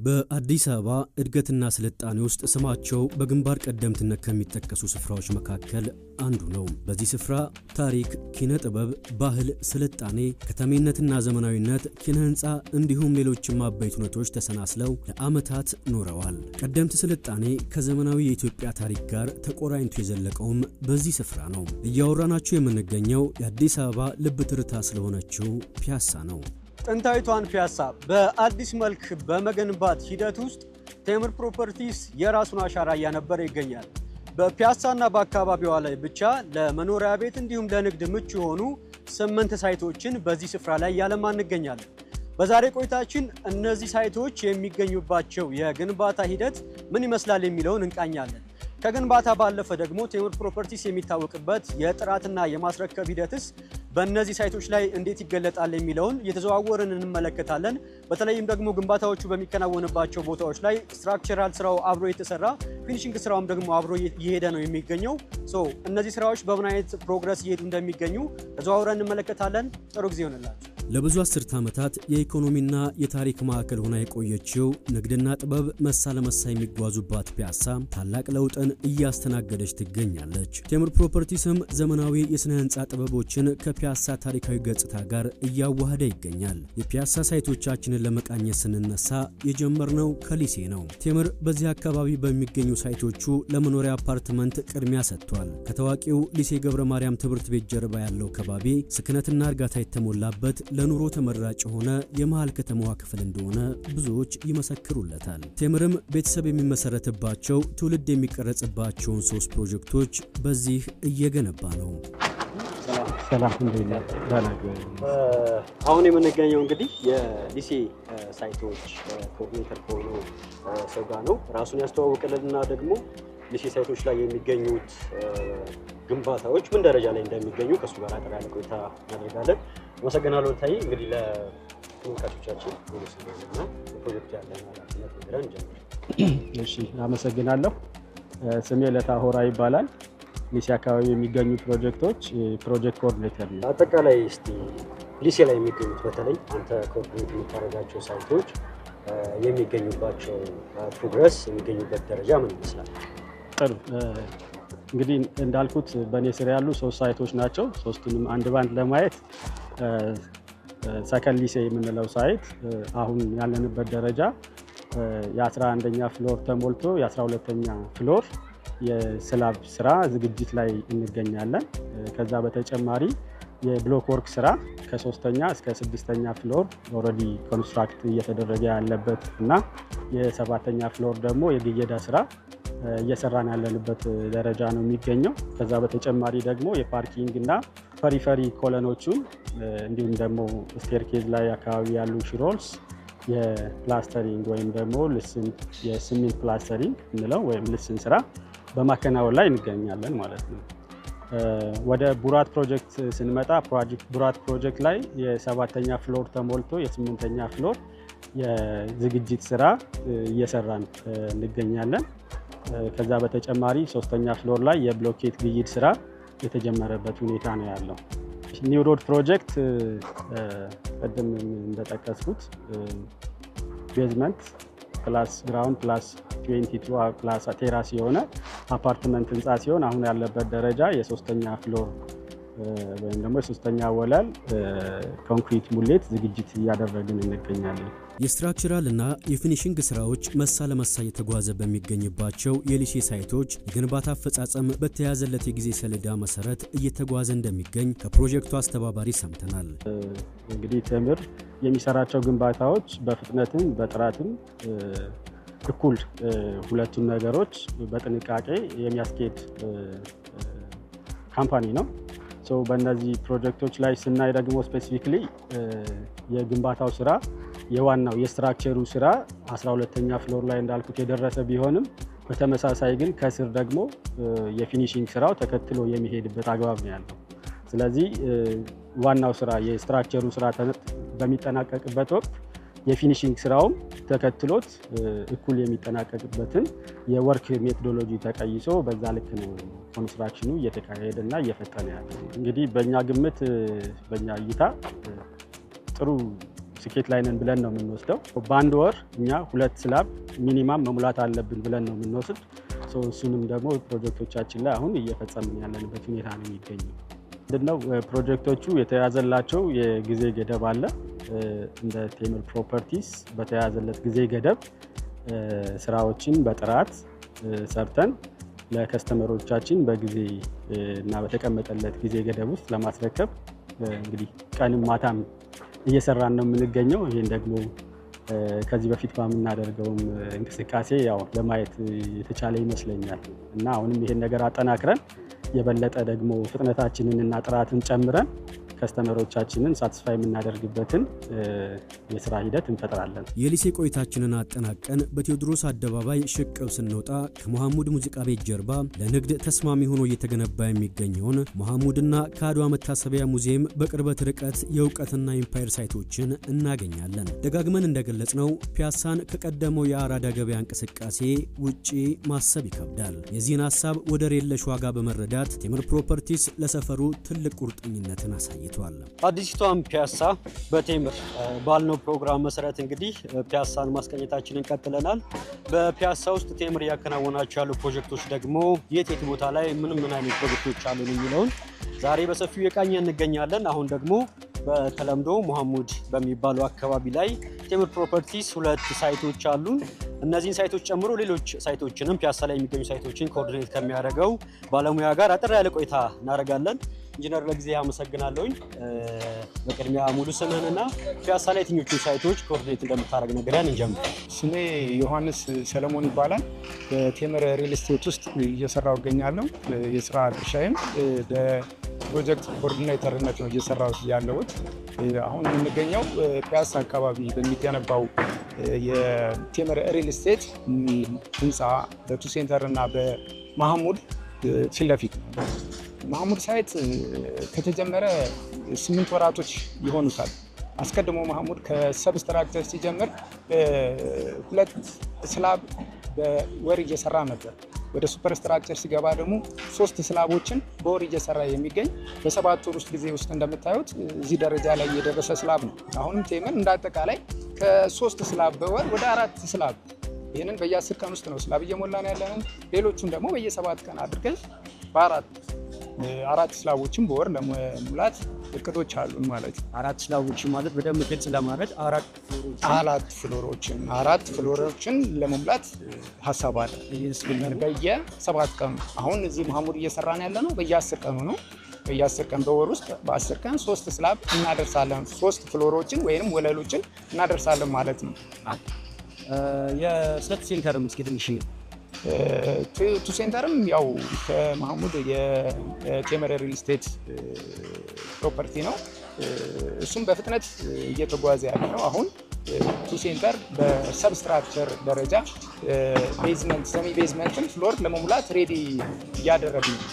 በአዲስ አበባ እድገትና ስልጣኔ ውስጥ ስማቸው በግንባር ቀደምትነት ከሚጠቀሱ ስፍራዎች መካከል አንዱ ነው። በዚህ ስፍራ ታሪክ፣ ኪነ ጥበብ፣ ባህል፣ ስልጣኔ፣ ከተሜነትና ዘመናዊነት፣ ኪነ ህንፃ እንዲሁም ሌሎችም አበይት ሁነቶች ተሰናስለው ለዓመታት ኖረዋል። ቀደምት ስልጣኔ ከዘመናዊ የኢትዮጵያ ታሪክ ጋር ተቆራኝቶ የዘለቀውም በዚህ ስፍራ ነው። እያወራናችሁ የምንገኘው የአዲስ አበባ ልብ ትርታ ስለሆነችው ፒያሳ ነው። ጥንታዊቷን ፒያሳ በአዲስ መልክ በመገንባት ሂደት ውስጥ ቴምር ፕሮፐርቲስ የራሱን አሻራ እያነበረ ይገኛል። በፒያሳና በአካባቢዋ ላይ ብቻ ለመኖሪያ ቤት እንዲሁም ለንግድ ምቹ የሆኑ 8 ሳይቶችን በዚህ ስፍራ ላይ ያለማ እንገኛለን። በዛሬ ቆይታችን እነዚህ ሳይቶች የሚገኙባቸው የግንባታ ሂደት ምን ይመስላል የሚለውን እንቃኛለን። ከግንባታ ባለፈ ደግሞ ቴምር ፕሮፐርቲስ የሚታወቅበት የጥራትና የማስረከብ ሂደትስ በእነዚህ ሳይቶች ላይ እንዴት ይገለጣል የሚለውን እየተዘዋወርን እንመለከታለን። በተለይም ደግሞ ግንባታዎቹ በሚከናወንባቸው ቦታዎች ላይ ስትራክቸራል ስራው አብሮ የተሰራ ፊኒሺንግ ስራውም ደግሞ አብሮ እየሄደ ነው የሚገኘው። እነዚህ ስራዎች በምን አይነት ፕሮግረስ እየሄዱ እንደሚገኙ ተዘዋውረን እንመለከታለን። ጥሩ ጊዜ ይሆንላችሁ። ለብዙ አስርት ዓመታት የኢኮኖሚና የታሪክ ማዕከል ሆና የቆየችው ንግድና ጥበብ መሳ ለመሳ የሚጓዙባት ፒያሳ ታላቅ ለውጥን እያስተናገደች ትገኛለች። ቴምር ፕሮፐርቲስም ዘመናዊ የስነ ህንፃ ጥበቦችን ከፒያሳ ታሪካዊ ገጽታ ጋር እያዋሃደ ይገኛል። የፒያሳ ሳይቶቻችንን ለመቃኘት ስንነሳ የጀመርነው ከሊሴ ነው። ቴምር በዚህ አካባቢ በሚገኙ ሳይቶቹ ለመኖሪያ አፓርትመንት ቅድሚያ ሰጥቷል። ከታዋቂው ሊሴ ገብረ ማርያም ትምህርት ቤት ጀርባ ያለው ከባቢ ስክነትና እርጋታ የተሞላበት ለኑሮ ተመራጭ የሆነ የመሃል ከተማዋ ክፍል እንደሆነ ብዙዎች ይመሰክሩለታል። ቴምርም ቤተሰብ የሚመሰረትባቸው ትውልድ የሚቀረጽባቸውን 3 ፕሮጀክቶች በዚህ እየገነባ ነው። ሰላም እንደምን አሁን የምንገኘው እንግዲህ የሊሴ ሳይቶች ኮኦርዲኔተር ከሆነው ሰው ጋር ነው። ራሱን ያስተዋውቅልንና ደግሞ ሊሴ ሳይቶች ላይ የሚገኙት ግንባታዎች ምን ደረጃ ላይ እንደሚገኙ ከሱ ጋር አጠር ያለ ቆይታ እናደርጋለን። አመሰግናለሁ። ታይ እንግዲህ ለተመልካቾቻችን ወደስና ፕሮጀክት ያለን ኃላፊነት ንገረን ጀምር። እሺ፣ አመሰግናለሁ። ስሜ ለታሆራ ይባላል። ሊሴ አካባቢ የሚገኙ ፕሮጀክቶች ፕሮጀክት ኮኦርዲኔተር ነው። አጠቃላይ እስቲ ሊሴ ላይ የሚገኙት በተለይ አንተ ኮኦርዲኔት የምታደርጋቸው ሳይቶች የሚገኙባቸው ፕሮግረስ የሚገኙበት ደረጃ ምን ይመስላል? ጥሩ። እንግዲህ እንዳልኩት በኔ ስር ያሉ 3 ሳይቶች ናቸው። ሶስቱንም አንድ ባንድ ለማየት ሰከንድ ሊሴ የምንለው ሳይት አሁን ያለንበት ደረጃ የ11ኛ ፍሎር ተሞልቶ የ12ኛ ፍሎር የስላብ ስራ ዝግጅት ላይ እንገኛለን። ከዛ በተጨማሪ የብሎክ ወርክ ስራ ከ3ኛ እስከ 6ኛ ፍሎር ኦልሬዲ ኮንስትራክት እየተደረገ ያለበት እና የ7ኛ ፍሎር ደግሞ የግየዳ ስራ እየሰራን ያለንበት ደረጃ ነው የሚገኘው። ከዛ በተጨማሪ ደግሞ የፓርኪንግ እና ፐሪፈሪ ኮለኖቹን እንዲሁም ደግሞ ስቴርኬዝ ላይ አካባቢ ያሉ ሽሮልስ የፕላስተሪንግ ወይም ደግሞ ልስን የሲሜንት ፕላስተሪንግ እንለው ወይም ልስን ስራ በማከናወን ላይ እንገኛለን ማለት ነው። ወደ ቡራት ፕሮጀክት ስንመጣ ቡራት ፕሮጀክት ላይ የ7ኛ ፍሎር ተሞልቶ የ8ኛ ፍሎር የዝግጅት ስራ እየሰራን እንገኛለን። ከዛ በተጨማሪ 3ኛ ፍሎር ላይ የብሎኬት ግይድ ስራ የተጀመረበት ሁኔታ ነው ያለው። ኒው ሮድ ፕሮጀክት ቀደም እንደጠቀስኩት ቤዝመንት ፕላስ ግራውንድ ፕላስ 22 ፕላስ ቴራስ የሆነ አፓርትመንት ህንፃ ሲሆን አሁን ያለበት ደረጃ የ3ኛ ፍሎር ወይም ደግሞ የ3ኛ ወለል ኮንክሪት ሙሌት ዝግጅት እያደረግን እንገኛለን። የስትራክቸራል እና የፊኒሺንግ ስራዎች መሳ ለመሳ የተጓዘ በሚገኝባቸው የሊሴ ሳይቶች የግንባታ አፈጻጸም በተያዘለት የጊዜ ሰሌዳ መሰረት እየተጓዘ እንደሚገኝ ከፕሮጀክቱ አስተባባሪ ሰምተናል። እንግዲህ ቴምር የሚሰራቸው ግንባታዎች በፍጥነትም በጥራትም እኩል ሁለቱም ነገሮች በጥንቃቄ የሚያስኬድ ካምፓኒ ነው። በእነዚህ ፕሮጀክቶች ላይ ስናይ ደግሞ ስፔሲፊክሊ የግንባታው ስራ የዋናው የስትራክቸሩ ስራ 12ኛ ፍሎር ላይ እንዳልኩት የደረሰ ቢሆንም በተመሳሳይ ግን ከስር ደግሞ የፊኒሺንግ ስራው ተከትሎ የሚሄድበት አግባብ ነው ያለው። ስለዚህ ዋናው ስራ የስትራክቸሩ ስራ በሚጠናቀቅበት ወቅት የፊኒሺንግ ስራውም ተከትሎት እኩል የሚጠናቀቅበትን የወርክ ሜቶዶሎጂ ተቀይሶ በዛ ልክ ነው ኮንስትራክሽኑ እየተካሄደና እየፈጠነ ያለው። እንግዲህ በእኛ ግምት በእኛ እይታ ጥሩ ስኬት ላይ ነን ብለን ነው የምንወስደው። በአንድ ወር እኛ 2 ስላብ ሚኒማም መሙላት አለብን ብለን ነው የምንወስድ። እሱንም ደግሞ ፕሮጀክቶቻችን ላይ አሁን እየፈጸምን ያለንበት ሁኔታ ነው የሚገኘው። ምንድነው ፕሮጀክቶቹ የተያዘላቸው የጊዜ ገደብ አለ። እንደ ቴምር ፕሮፐርቲስ በተያዘለት ጊዜ ገደብ ስራዎችን በጥራት ሰርተን ለከስተመሮቻችን በጊዜ እና በተቀመጠለት ጊዜ ገደብ ውስጥ ለማስረከብ እንግዲህ ቀንም ማታም እየሰራን ነው የምንገኘው። ይሄን ደግሞ ከዚህ በፊት በምናደርገውም እንቅስቃሴ ያው ለማየት የተቻለ ይመስለኛል እና አሁንም ይሄን ነገር አጠናክረን የበለጠ ደግሞ ፍጥነታችንን እና ጥራትን ጨምረን ከስተመሮቻችንን ሳቲስፋይ የምናደርግበትን የስራ ሂደት እንፈጥራለን። የሊሴ ቆይታችንን አጠናቀን በቴዎድሮስ አደባባይ ሽቅብ ስንወጣ ከመሐሙድ ሙዚቃ ቤት ጀርባ ለንግድ ተስማሚ ሆኖ እየተገነባ የሚገኘውን መሐሙድና ከአድዋ መታሰቢያ ሙዚየም በቅርበት ርቀት የእውቀትና ኢምፓየር ሳይቶችን እናገኛለን። ደጋግመን እንደገለጽነው ፒያሳን ከቀደመው የአራዳ ገበያ እንቅስቃሴ ውጪ ማሰብ ይከብዳል። የዚህን ሐሳብ ወደር የለሽ ዋጋ በመረዳት ቴምር ፕሮፐርቲስ ለሰፈሩ ትልቅ ቁርጠኝነትን አሳይቷል። አዲስቷን ፒያሳ በቴምር ባልነው ፕሮግራም መሰረት እንግዲህ ፒያሳን ማስቀኘታችንን ቀጥለናል። በፒያሳ ውስጥ ቴምር ያከናወናቸው ያሉ ፕሮጀክቶች ደግሞ የት ቦታ ላይ ምን አይነት ፕሮጀክቶች አሉ የሚለውን ዛሬ በሰፊው የቃኘ እንገኛለን። አሁን ደግሞ በተለምዶ መሐሙድ በሚባለው አካባቢ ላይ ቴምር ፕሮፐርቲስ 2 ሳይቶች አሉ። እነዚህን ሳይቶች ጨምሮ ሌሎች ሳይቶችንም ፒያሳ ላይ የሚገኙ ሳይቶችን ኮኦርዲኔት ከሚያደርገው ባለሙያ ጋር አጠር ያለ ቆይታ እናደርጋለን። ኢንጂነር ለጊዜ አመሰግናለሁኝ። በቅድሚያ ሙሉ ስምህንና ፒያሳ ላይ የትኞቹ ሳይቶች ኮኦርዲኔት እንደምታደርግ ነግረን እንጀምር። ስሜ ዮሐንስ ሰለሞን ይባላል። በቴምር ሪል ስቴት ውስጥ እየሰራው እገኛለሁ። የስራ ድርሻዬም በፕሮጀክት ኮኦርዲኔተርነት ነው እየሰራው ያለሁት። አሁን የምንገኘው ፒያሳ አካባቢ በሚገነባው የቴምር ሪል ስቴት ህንፃ በቱ ሴንተር እና በመሐሙድ ፊት ለፊት ነው። መሐሙድ ሳይት ከተጀመረ 8 ወራቶች ይሆኑታል። አስቀድሞ መሐሙድ ከሰብስትራክቸር ሲጀምር 2 ስላብ በወር እየሰራ ነበር። ወደ ሱፐር ስትራክቸር ሲገባ ደግሞ 3 ስላቦችን በወር እየሰራ የሚገኝ በ7 ወር ውስጥ ጊዜ ውስጥ እንደምታዩት እዚህ ደረጃ ላይ የደረሰ ስላብ ነው። አሁንም ቴምር እንዳጠቃላይ ከ3 ስላብ በወር ወደ 4 ስላብ ይህንን በየ10 ቀን ውስጥ ነው ስላብ እየሞላን ያለነው። ሌሎቹን ደግሞ በየ7 ቀን አድርገን በ4 ስላቦችን በወር ለመሙላት እቅዶች አሉን ማለት ነው። 4 ስላቦችን ማለት በደንብ ግልጽ ለማድረግ 4 ፍሎሮችን ለመሙላት ሀሳብ አለ። በየ7 ቀኑ አሁን እዚህ መሐሙድ እየሰራን ያለ ነው። በየ10 ቀኑ ነው። በየ10 ቀን በወር ውስጥ በ10 ቀን 3 ስላብ እናደርሳለን። 3 ፍሎሮችን ወይንም ወለሎችን እናደርሳለን ማለት ነው። የስለት ሴንተርም እስኪ ትንሽ ቱ ሴንተርም ያው ከመሐሙድ የቴምር ሪል ስቴት ፕሮፐርቲ ነው። እሱም በፍጥነት እየተጓዘ ያለ ነው። አሁን ቱ ሴንተር በሰብስትራክቸር ደረጃ ቤዝመንት ሰሚ ቤዝመንትን ፍሎር ለመሙላት ሬዲ እያደረግን ነው።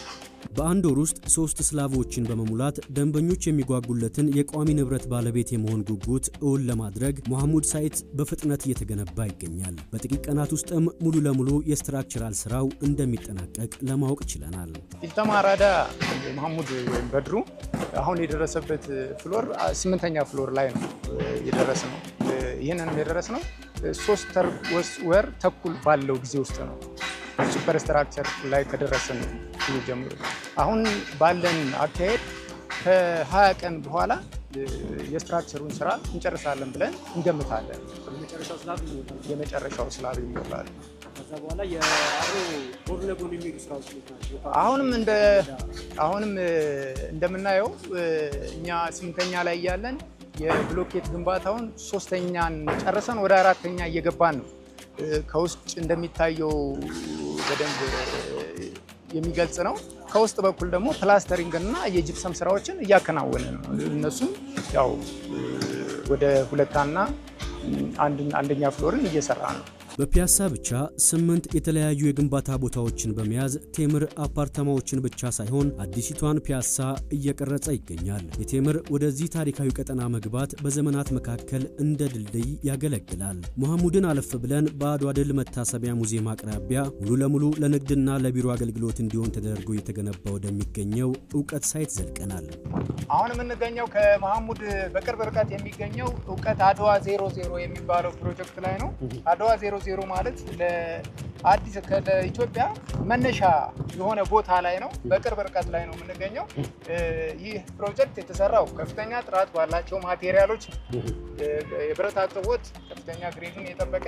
በአንድ ወር ውስጥ 3 ስላቦችን በመሙላት ደንበኞች የሚጓጉለትን የቋሚ ንብረት ባለቤት የመሆን ጉጉት እውን ለማድረግ መሐሙድ ሳይት በፍጥነት እየተገነባ ይገኛል። በጥቂት ቀናት ውስጥም ሙሉ ለሙሉ የስትራክቸራል ስራው እንደሚጠናቀቅ ለማወቅ ችለናል። ኢልተማ አራዳ መሐሙድ ወይም በድሩ አሁን የደረሰበት ፍሎር 8ኛ ፍሎር ላይ ነው የደረስነው። ይህንን የደረስነው 3 ወር ተኩል ባለው ጊዜ ውስጥ ነው። ሱፐር ስትራክቸር ላይ ከደረሰን ጀምሮ አሁን ባለን አካሄድ ከ20 ቀን በኋላ የስትራክቸሩን ስራ እንጨርሳለን ብለን እንገምታለን። የመጨረሻው ስላብ ይሞላል። ከዛ በኋላ የአሮ ጎርለጎን የሚሉ ስራዎች ናቸው። አሁንም እንደምናየው እኛ 8ኛ ላይ ያለን የብሎኬት ግንባታውን 3ኛን ጨርሰን ወደ 4ኛ እየገባን ነው። ከውስጥ እንደሚታየው በደንብ የሚገልጽ ነው። ከውስጥ በኩል ደግሞ ፕላስተሪንግ እና የጂፕሰም ስራዎችን እያከናወነ ነው። እነሱም ያው ወደ 2ኛ እና 1ኛ ፍሎርን እየሰራ ነው። በፒያሳ ብቻ 8 የተለያዩ የግንባታ ቦታዎችን በመያዝ ቴምር አፓርታማዎችን ብቻ ሳይሆን አዲሲቷን ፒያሳ እየቀረጸ ይገኛል። የቴምር ወደዚህ ታሪካዊ ቀጠና መግባት በዘመናት መካከል እንደ ድልድይ ያገለግላል። መሐሙድን አለፍ ብለን በአድዋ ድል መታሰቢያ ሙዚየም አቅራቢያ ሙሉ ለሙሉ ለንግድና ለቢሮ አገልግሎት እንዲሆን ተደርጎ እየተገነባ ወደሚገኘው እውቀት ሳይት ዘልቀናል። አሁን የምንገኘው ከመሐሙድ በቅርብ ርቀት የሚገኘው እውቀት አድዋ 00 የሚባለው ፕሮጀክት ላይ ነው። አድዋ 00 ማለት ለአዲስ ከኢትዮጵያ መነሻ የሆነ ቦታ ላይ ነው። በቅርብ ርቀት ላይ ነው የምንገኘው። ይህ ፕሮጀክት የተሰራው ከፍተኛ ጥራት ባላቸው ማቴሪያሎች የብረት አቅርቦት ከፍተኛ ግሬዱን የጠበቀ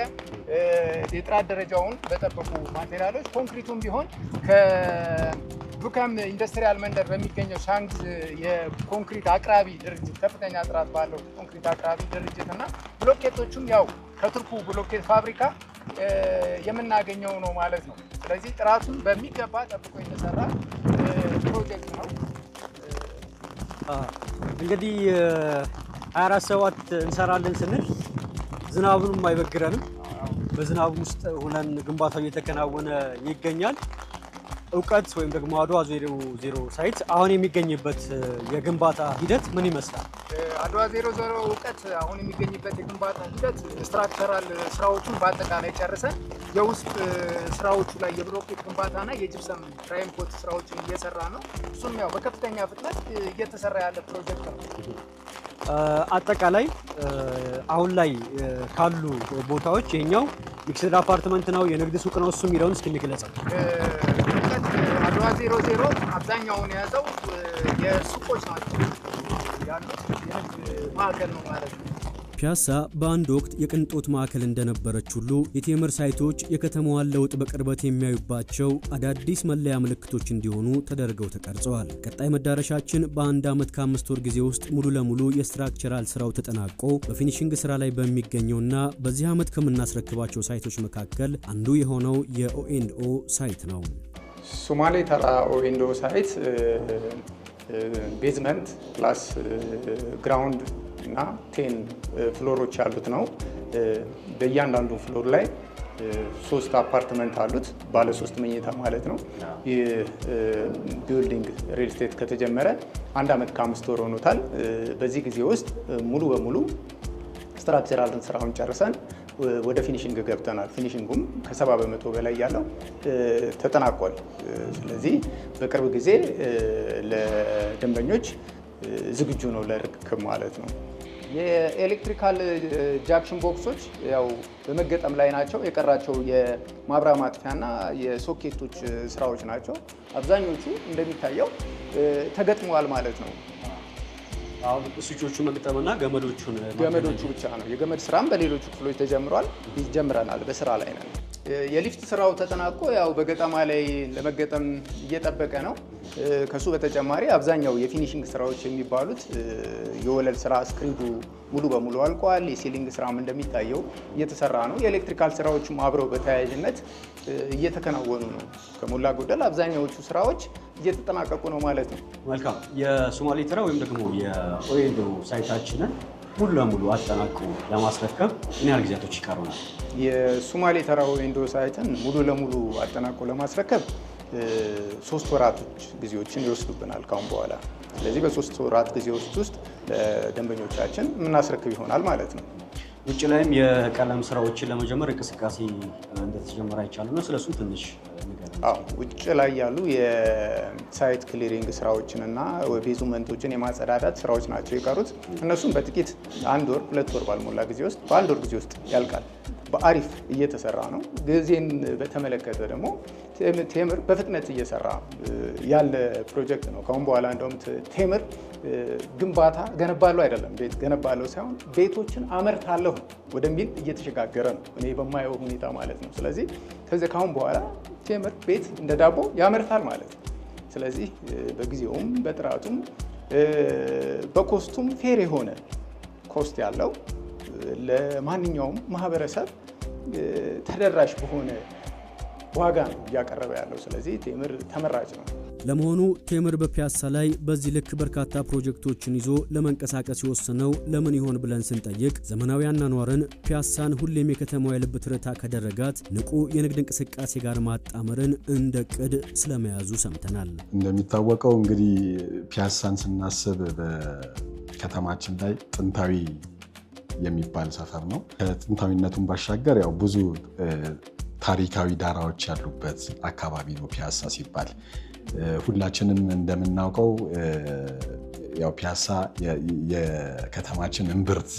የጥራት ደረጃውን በጠበቁ ማቴሪያሎች ኮንክሪቱም ቢሆን ከዱካም ኢንዱስትሪያል መንደር በሚገኘው ሻንግዝ የኮንክሪት አቅራቢ ድርጅት ከፍተኛ ጥራት ባለው ኮንክሪት አቅራቢ ድርጅት እና ብሎኬቶቹም ያው ከቱርኩ ብሎኬት ፋብሪካ የምናገኘው ነው ማለት ነው። ስለዚህ ጥራቱን በሚገባ ጠብቆ የተሰራ ፕሮጀክት ነው። እንግዲህ 24/7 እንሰራለን ስንል ዝናቡንም አይበግረንም። በዝናቡ ውስጥ ሆነን ግንባታው እየተከናወነ ይገኛል። እውቀት ወይም ደግሞ አድዋ 00 ሳይት አሁን የሚገኝበት የግንባታ ሂደት ምን ይመስላል? አድዋ 00 እውቀት አሁን የሚገኝበት የግንባታ ሂደት ስትራክቸራል ስራዎቹን በአጠቃላይ ጨርሰን የውስጥ ስራዎቹ ላይ የብሎኬት ግንባታና የጅፕሰም ፕራይም ኮት ስራዎችን እየሰራ ነው። እሱም ያው በከፍተኛ ፍጥነት እየተሰራ ያለ ፕሮጀክት ነው። አጠቃላይ አሁን ላይ ካሉ ቦታዎች ይሄኛው ሚክስድ አፓርትመንት ነው፣ የንግድ ሱቅ ነው፣ እሱ የሚለውን እስኪ እንግለጸው። አድዋ 00 አብዛኛውን የያዘው የሱቆች ናቸው ያሉት የንግድ ማዕከል ነው ማለት ነው። ፒያሳ በአንድ ወቅት የቅንጦት ማዕከል እንደነበረች ሁሉ የቴምር ሳይቶች የከተማዋን ለውጥ በቅርበት የሚያዩባቸው አዳዲስ መለያ ምልክቶች እንዲሆኑ ተደርገው ተቀርጸዋል። ቀጣይ መዳረሻችን በአንድ ዓመት ከ5 ወር ጊዜ ውስጥ ሙሉ ለሙሉ የስትራክቸራል ስራው ተጠናቆ በፊኒሽንግ ስራ ላይ በሚገኘውና በዚህ ዓመት ከምናስረክባቸው ሳይቶች መካከል አንዱ የሆነው የኦ&ኦ ሳይት ነው። ሶማሌ ተራ ኦ&ኦ ሳይት ቤዝመንት ፕላስ ግራውንድ እና 10 ፍሎሮች ያሉት ነው። በእያንዳንዱ ፍሎር ላይ 3 አፓርትመንት አሉት፣ ባለ 3 መኝታ ማለት ነው። ይህ ቢልዲንግ ሪል ስቴት ከተጀመረ 1 ዓመት ከ5 ወር ሆኖታል። በዚህ ጊዜ ውስጥ ሙሉ በሙሉ ስትራክቸራል ስራውን ጨርሰን ወደ ፊኒሽንግ ገብተናል። ፊኒሽንጉም ከ70% በላይ ያለው ተጠናቋል። ስለዚህ በቅርብ ጊዜ ለደንበኞች ዝግጁ ነው ለርክክብ ማለት ነው። የኤሌክትሪካል ጃክሽን ቦክሶች ያው በመገጠም ላይ ናቸው። የቀራቸው የማብሪያ ማጥፊያና የሶኬቶች ስራዎች ናቸው። አብዛኞቹ እንደሚታየው ተገጥመዋል ማለት ነው። አሁን ስዊቾቹ መግጠምና ገመዶቹ ብቻ ነው። የገመድ ስራም በሌሎቹ ክፍሎች ተጀምሯል፣ ይጀምረናል፣ በስራ ላይ ነን። የሊፍት ስራው ተጠናቆ ያው በገጠማ ላይ ለመገጠም እየጠበቀ ነው። ከሱ በተጨማሪ አብዛኛው የፊኒሽንግ ስራዎች የሚባሉት የወለል ስራ ስክሪዱ ሙሉ በሙሉ አልቋል። የሲሊንግ ስራም እንደሚታየው እየተሰራ ነው። የኤሌክትሪካል ስራዎችም አብረው በተያያዥነት እየተከናወኑ ነው። ከሞላ ጎደል አብዛኛዎቹ ስራዎች እየተጠናቀቁ ነው ማለት ነው። መልካም። የሶማሌ ተራ ወይም ደግሞ የኦ&ኦ ሳይታችንን ሙሉ ለሙሉ አጠናቅቆ ለማስረከብ ምን ያህል ጊዜያቶች ይቀሩናል? የሶማሌ ተራ ኦ&ኦ ሳይትን ሙሉ ለሙሉ አጠናቅቆ ለማስረከብ 3 ወራቶች ጊዜዎችን ይወስዱብናል ካሁን በኋላ። ስለዚህ በ3 ወራት ጊዜ ውስጥ ለደንበኞቻችን የምናስረክብ ይሆናል ማለት ነው። ውጭ ላይም የቀለም ስራዎችን ለመጀመር እንቅስቃሴ እንደተጀመረ አይቻልም ነው። ስለሱ ትንሽ ውጭ ላይ ያሉ የሳይት ክሊሪንግ ስራዎችን እና ቤዝመንቶችን የማጸዳዳት ስራዎች ናቸው የቀሩት። እነሱም በጥቂት 1 ወር 2 ወር ባልሞላ ጊዜ ውስጥ በ1 ወር ጊዜ ውስጥ ያልቃል። በአሪፍ እየተሰራ ነው። ጊዜን በተመለከተ ደግሞ ቴምር በፍጥነት እየሰራ ያለ ፕሮጀክት ነው። ካሁን በኋላ እንደውም ቴምር ግንባታ ገነባለሁ አይደለም፣ ቤት ገነባለሁ ሳይሆን ቤቶችን አመርታለሁ ወደሚል እየተሸጋገረ ነው፣ እኔ በማየው ሁኔታ ማለት ነው። ስለዚህ ከዚህ ካሁን በኋላ ቴምር ቤት እንደ ዳቦ ያመርታል ማለት ነው። ስለዚህ በጊዜውም በጥራቱም በኮስቱም ፌር የሆነ ኮስት ያለው ለማንኛውም ማህበረሰብ ተደራሽ በሆነ ዋጋ ነው እያቀረበ ያለው። ስለዚህ ቴምር ተመራጭ ነው። ለመሆኑ ቴምር በፒያሳ ላይ በዚህ ልክ በርካታ ፕሮጀክቶችን ይዞ ለመንቀሳቀስ የወሰነው ለምን ይሆን ብለን ስንጠይቅ ዘመናዊ አኗኗርን ፒያሳን ሁሌም የከተማው የልብ ትርታ ከደረጋት ንቁ የንግድ እንቅስቃሴ ጋር ማጣመርን እንደ ቅድ ስለመያዙ ሰምተናል። እንደሚታወቀው እንግዲህ ፒያሳን ስናስብ በከተማችን ላይ ጥንታዊ የሚባል ሰፈር ነው። ከጥንታዊነቱን ባሻገር ያው ብዙ ታሪካዊ ዳራዎች ያሉበት አካባቢ ነው ፒያሳ ሲባል። ሁላችንም እንደምናውቀው ያው ፒያሳ የከተማችን እምብርት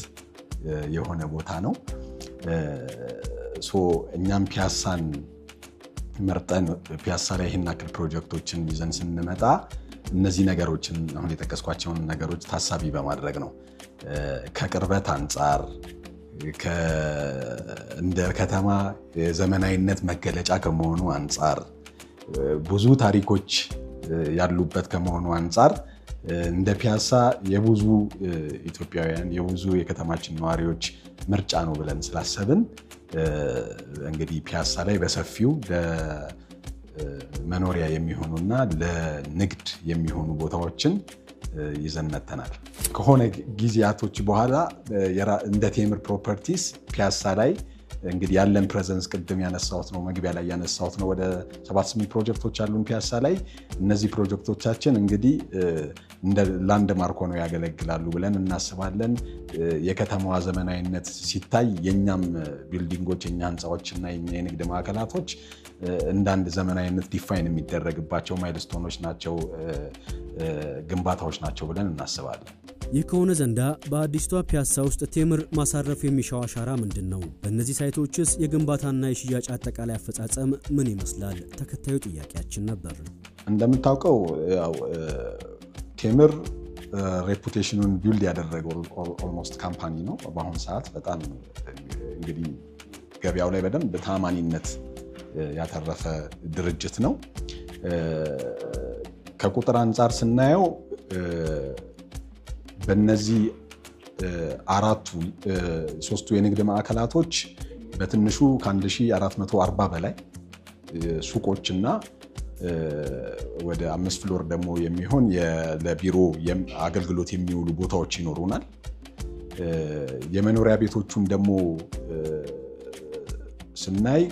የሆነ ቦታ ነው። እኛም ፒያሳን መርጠን ፒያሳ ላይ ይህን አክል ፕሮጀክቶችን ይዘን ስንመጣ እነዚህ ነገሮችን አሁን የጠቀስኳቸውን ነገሮች ታሳቢ በማድረግ ነው። ከቅርበት አንጻር እንደ ከተማ የዘመናዊነት መገለጫ ከመሆኑ አንጻር ብዙ ታሪኮች ያሉበት ከመሆኑ አንጻር እንደ ፒያሳ የብዙ ኢትዮጵያውያን የብዙ የከተማችን ነዋሪዎች ምርጫ ነው ብለን ስላሰብን እንግዲህ ፒያሳ ላይ በሰፊው ለመኖሪያ የሚሆኑና ለንግድ የሚሆኑ ቦታዎችን ይዘን መተናል። ከሆነ ጊዜያቶች በኋላ እንደ ቴምር ፕሮፐርቲስ ፒያሳ ላይ እንግዲህ ያለን ፕሬዘንስ ቅድም ያነሳሁት ነው፣ መግቢያ ላይ ያነሳሁት ነው። ወደ 7-8 ፕሮጀክቶች አሉን ፒያሳ ላይ። እነዚህ ፕሮጀክቶቻችን እንግዲህ እንደ ላንድማርክ ሆነው ያገለግላሉ ብለን እናስባለን። የከተማዋ ዘመናዊነት ሲታይ የኛም ቢልዲንጎች፣ የኛ ህንፃዎችና የንግድ ማዕከላቶች እንዳንድ ዘመናዊነት ዲፋይን የሚደረግባቸው ማይልስቶኖች ናቸው፣ ግንባታዎች ናቸው ብለን እናስባለን። ይህ ከሆነ ዘንዳ በአዲስቷ ፒያሳ ውስጥ ቴምር ማሳረፍ የሚሻው አሻራ ምንድን ነው? በእነዚህ ሳይቶችስ የግንባታና የሽያጭ አጠቃላይ አፈጻጸም ምን ይመስላል? ተከታዩ ጥያቄያችን ነበር። እንደምታውቀው ቴምር ሬፑቴሽኑን ቢልድ ያደረገው ኦልሞስት ካምፓኒ ነው። በአሁኑ ሰዓት በጣም እንግዲህ ገበያው ላይ በደንብ ታማኒነት ያተረፈ ድርጅት ነው። ከቁጥር አንጻር ስናየው በእነዚህ ሶስቱ የንግድ ማዕከላቶች በትንሹ ከ1440 በላይ ሱቆችና ወደ 5 ፍሎር ደግሞ የሚሆን ለቢሮ አገልግሎት የሚውሉ ቦታዎች ይኖሩናል። የመኖሪያ ቤቶቹን ደግሞ ስናይ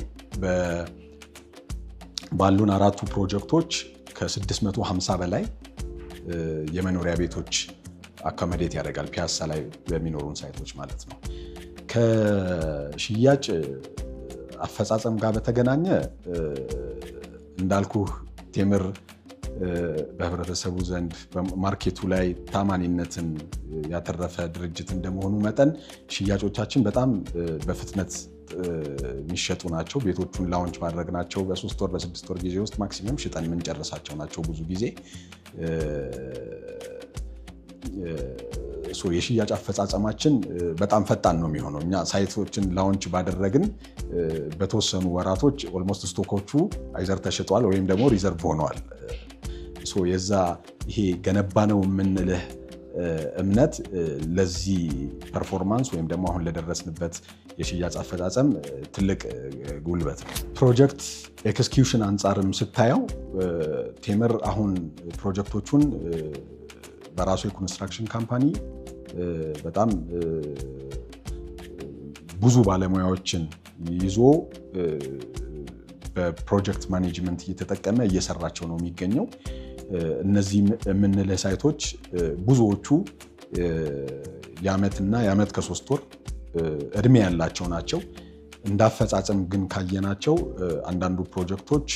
ባሉን 4ቱ ፕሮጀክቶች ከ650 በላይ የመኖሪያ ቤቶች አካመዴት ያደርጋል ፒያሳ ላይ በሚኖሩን ሳይቶች ማለት ነው። ከሽያጭ አፈጻጸም ጋር በተገናኘ እንዳልኩ ቴምር በህብረተሰቡ ዘንድ በማርኬቱ ላይ ታማኒነትን ያተረፈ ድርጅት እንደመሆኑ መጠን ሽያጮቻችን በጣም በፍጥነት የሚሸጡ ናቸው። ቤቶቹን ላውንች ማድረግናቸው በ3 ወር በ6 ወር ጊዜ ውስጥ ማክሲመም ሽጠን የምንጨርሳቸው ናቸው። ብዙ ጊዜ የሽያጭ አፈጻጸማችን በጣም ፈጣን ነው የሚሆነው። እኛ ሳይቶችን ላውንች ባደረግን በተወሰኑ ወራቶች ኦልሞስት ስቶኮቹ አይዘር ተሽጧል ወይም ደግሞ ሪዘርቭ ሆነዋል። የዛ ይሄ ገነባ ነው የምንልህ እምነት ለዚህ ፐርፎርማንስ ወይም ደግሞ አሁን ለደረስንበት የሽያጭ አፈጻጸም ትልቅ ጉልበት ነው። ፕሮጀክት ኤክስኪዩሽን አንጻርም ስታየው ቴምር አሁን ፕሮጀክቶቹን በራሱ የኮንስትራክሽን ካምፓኒ በጣም ብዙ ባለሙያዎችን ይዞ በፕሮጀክት ማኔጅመንት እየተጠቀመ እየሰራቸው ነው የሚገኘው። እነዚህ የምንልህ ሳይቶች ብዙዎቹ የዓመትና የዓመት ከ3 ወር እድሜ ያላቸው ናቸው። እንዳፈጻጸም ግን ካየናቸው አንዳንዱ ፕሮጀክቶች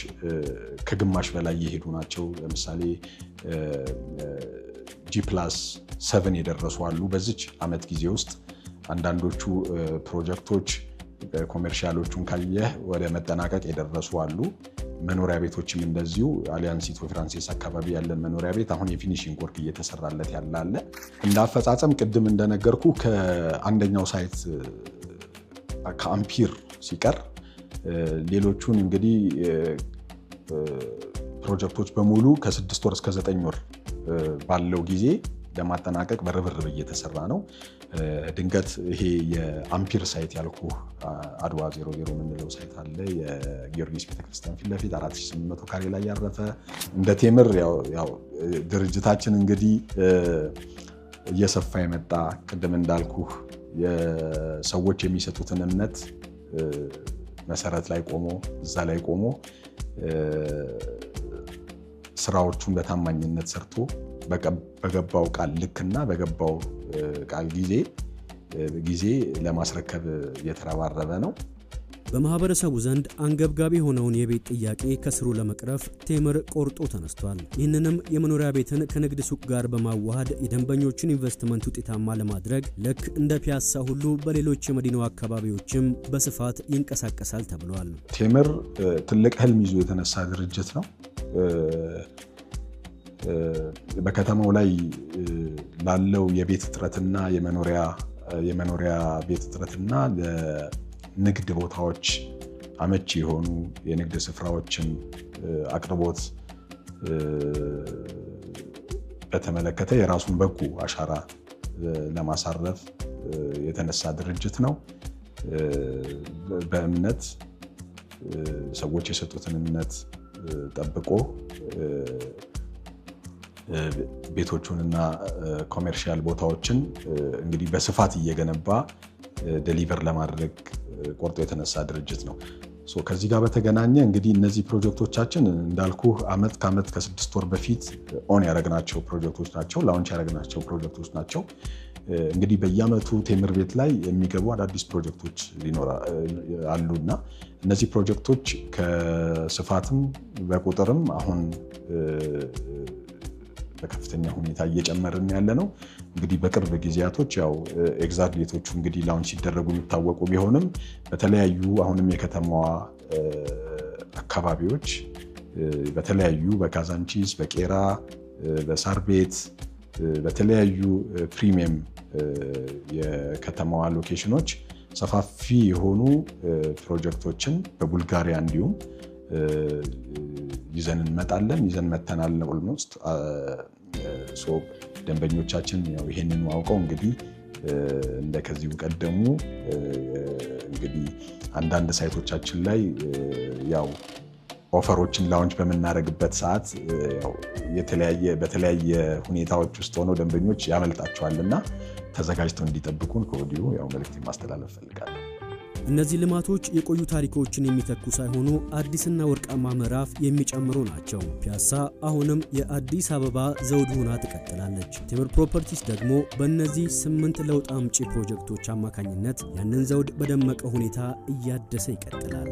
ከግማሽ በላይ የሄዱ ናቸው። ለምሳሌ G+7 የደረሱ አሉ በዚች ዓመት ጊዜ ውስጥ። አንዳንዶቹ ፕሮጀክቶች ኮሜርሻሎቹን ካየህ ወደ መጠናቀቅ የደረሱ አሉ። መኖሪያ ቤቶችም እንደዚሁ አሊያንስ ኢትዮ ፍራንሲስ አካባቢ ያለን መኖሪያ ቤት አሁን የፊኒሺንግ ወርክ እየተሰራለት ያለ አለ። እንዳፈጻጸም ቅድም እንደነገርኩ ከአንደኛው ሳይት ከአምፒር ሲቀር ሌሎቹን እንግዲህ ፕሮጀክቶች በሙሉ ከ6 ወር እስከ 9 ወር ባለው ጊዜ ለማጠናቀቅ በርብርብ እየተሰራ ነው። ድንገት ይሄ የአምፒር ሳይት ያልኩ አድዋ 00 የምንለው ሳይት አለ የጊዮርጊስ ቤተክርስቲያን ፊት ለፊት 4800 ካሬ ላይ ያረፈ እንደ ቴምር ያው ድርጅታችን እንግዲህ እየሰፋ የመጣ ቅድም እንዳልኩ የሰዎች የሚሰጡትን እምነት መሰረት ላይ ቆሞ እዛ ላይ ቆሞ ስራዎቹን በታማኝነት ሰርቶ በገባው ቃል ልክና በገባው ቃል ጊዜ ለማስረከብ የተረባረበ ነው። በማህበረሰቡ ዘንድ አንገብጋቢ ሆነውን የቤት ጥያቄ ከስሩ ለመቅረፍ ቴምር ቆርጦ ተነስቷል። ይህንንም የመኖሪያ ቤትን ከንግድ ሱቅ ጋር በማዋሃድ የደንበኞችን ኢንቨስትመንት ውጤታማ ለማድረግ ልክ እንደ ፒያሳ ሁሉ በሌሎች የመዲናው አካባቢዎችም በስፋት ይንቀሳቀሳል ተብሏል። ቴምር ትልቅ ህልም ይዞ የተነሳ ድርጅት ነው። በከተማው ላይ ላለው የቤት እጥረትና የመኖሪያ ቤት እጥረትና ለንግድ ቦታዎች አመቺ የሆኑ የንግድ ስፍራዎችን አቅርቦት በተመለከተ የራሱን በጎ አሻራ ለማሳረፍ የተነሳ ድርጅት ነው። በእምነት ሰዎች የሰጡትን እምነት ጠብቆ ቤቶቹንና ኮሜርሻል ቦታዎችን እንግዲህ በስፋት እየገነባ ዴሊቨር ለማድረግ ቆርጦ የተነሳ ድርጅት ነው። ከዚህ ጋር በተገናኘ እንግዲህ እነዚህ ፕሮጀክቶቻችን እንዳልኩ አመት ከ6 ወር በፊት ኦን ያደረግናቸው ፕሮጀክቶች ናቸው፣ ላውንች ያደረግናቸው ፕሮጀክቶች ናቸው። እንግዲህ በየአመቱ ቴምር ቤት ላይ የሚገቡ አዳዲስ ፕሮጀክቶች አሉና እነዚህ ፕሮጀክቶች ከስፋትም በቁጥርም አሁን በከፍተኛ ሁኔታ እየጨመርን ያለ ነው። እንግዲህ በቅርብ ጊዜያቶች ያው ኤግዛክት ዴቶቹ እንግዲህ ላውንች ሲደረጉ የሚታወቁ ቢሆንም በተለያዩ አሁንም የከተማዋ አካባቢዎች በተለያዩ በካዛንቺስ፣ በቄራ፣ በሳር ቤት በተለያዩ ፕሪሚየም የከተማዋ ሎኬሽኖች ሰፋፊ የሆኑ ፕሮጀክቶችን በቡልጋሪያ እንዲሁም ይዘን መተናል። ኦልሞስት ደንበኞቻችን ያው ይሄንን አውቀው እንግዲህ እንደከዚሁ ቀደሙ እንግዲህ አንዳንድ ሳይቶቻችን ላይ ያው ኦፈሮችን ላውንች በመናረግበት ሰዓት ያው በተለያየ ሁኔታዎች ውስጥ ሆነው ደንበኞች ያመልጣቸዋልና ተዘጋጅተው እንዲጠብቁን ከወዲሁ ያው መልእክት ማስተላለፍ ፈልጋለሁ። እነዚህ ልማቶች የቆዩ ታሪኮችን የሚተኩ ሳይሆኑ አዲስና ወርቃማ ምዕራፍ የሚጨምሩ ናቸው። ፒያሳ አሁንም የአዲስ አበባ ዘውድ ሆና ትቀጥላለች። ቴምር ፕሮፐርቲስ ደግሞ በእነዚህ 8 ለውጥ አምጪ ፕሮጀክቶች አማካኝነት ያንን ዘውድ በደመቀ ሁኔታ እያደሰ ይቀጥላል።